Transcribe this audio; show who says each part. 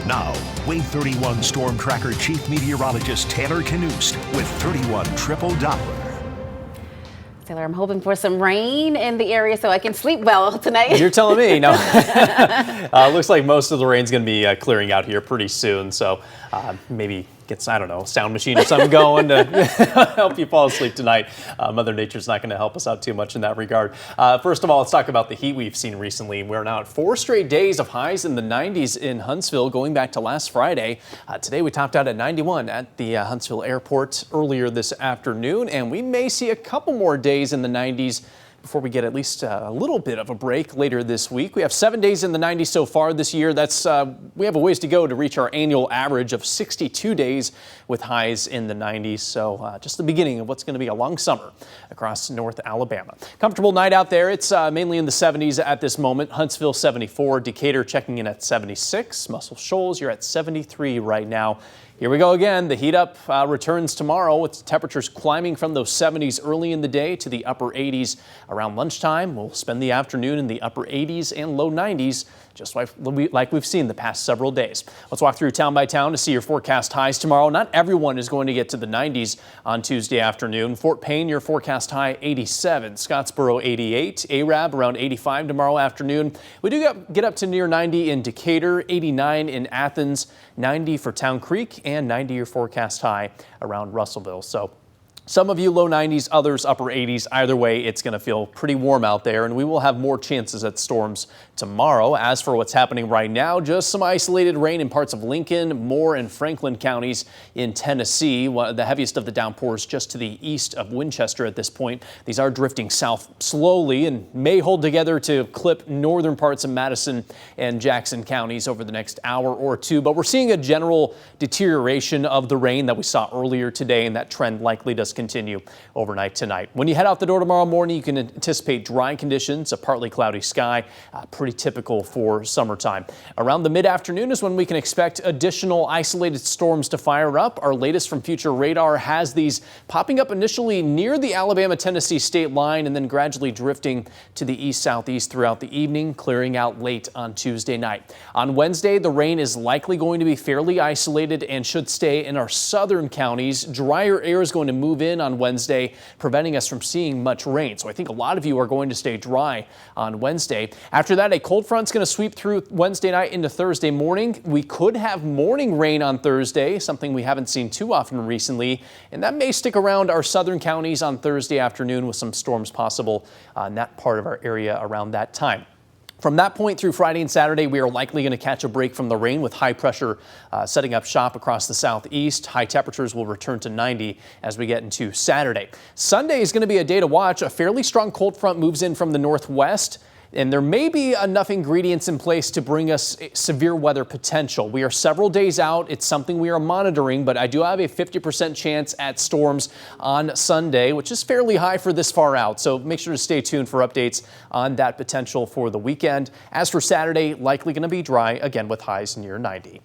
Speaker 1: Now, Wave 31 Storm Tracker Chief Meteorologist Taylor Knust with 31 Triple Doppler.
Speaker 2: Taylor, I'm hoping for some rain in the area so I can sleep well tonight.
Speaker 3: You're telling me. No. Looks like most of the rain's going to be clearing out here pretty soon. So maybe get, I don't know, a sound machine or something going to help you fall asleep tonight. Mother Nature's not going to help us out too much in that regard. First of all, let's talk about the heat we've seen recently. We're now at 4 straight days of highs in the 90s in Huntsville, going back to last Friday. Today we topped out at 91 at the Huntsville Airport earlier this afternoon, and we may see a couple more days in the 90s before we get at least a little bit of a break later this week. We have 7 days in the 90s so far this year. That's we have a ways to go to reach our annual average of 62 days with highs in the 90s. So just the beginning of what's going to be a long summer across North Alabama. Comfortable night out there. It's mainly in the 70s at this moment. Huntsville 74, Decatur checking in at 76, Muscle Shoals you're at 73 right now. Here we go again. The heat up returns tomorrow with temperatures climbing from those 70s early in the day to the upper 80s around lunchtime. We'll spend the afternoon in the upper 80s and low 90s, just like we've seen the past several days. Let's walk through town by town to see your forecast highs tomorrow. Not everyone is going to get to the 90s on Tuesday afternoon. Fort Payne, your forecast high 87. Scottsboro 88. Arab around 85 tomorrow afternoon. We do get up to near 90 in Decatur, 89 in Athens, 90 for Town Creek, and 90 your forecast high around Russellville. So some of you low 90s, others upper 80s. Either way, it's going to feel pretty warm out there, and we will have more chances at storms tomorrow. As for what's happening right now, just some isolated rain in parts of Lincoln, Moore, and Franklin counties in Tennessee. The heaviest of the downpours just to the east of Winchester at this point. These are drifting south slowly and may hold together to clip northern parts of Madison and Jackson counties over the next hour or two. But we're seeing a general deterioration of the rain that we saw earlier today, and that trend likely does continue overnight tonight. When you head out the door tomorrow morning, you can anticipate dry conditions, a partly cloudy sky, pretty typical for summertime. Around the mid-afternoon is when we can expect additional isolated storms to fire up. Our latest from Future Radar has these popping up initially near the Alabama-Tennessee state line and then gradually drifting to the east-southeast throughout the evening, clearing out late on Tuesday night. On Wednesday, the rain is likely going to be fairly isolated and should stay in our southern counties. Drier air is going to move in on Wednesday, preventing us from seeing much rain. So I think a lot of you are going to stay dry on Wednesday. After that, a cold front's going to sweep through Wednesday night into Thursday morning. We could have morning rain on Thursday, something we haven't seen too often recently, and that may stick around our southern counties on Thursday afternoon with some storms possible in that part of our area around that time. From that point through Friday and Saturday, we are likely going to catch a break from the rain with high pressure setting up shop across the southeast. High temperatures will return to 90 as we get into Saturday. Sunday is going to be a day to watch. A fairly strong cold front moves in from the northwest, and there may be enough ingredients in place to bring us severe weather potential. We are several days out. It's something we are monitoring, but I do have a 50% chance at storms on Sunday, which is fairly high for this far out. So make sure to stay tuned for updates on that potential for the weekend. As for Saturday, likely going to be dry again with highs near 90.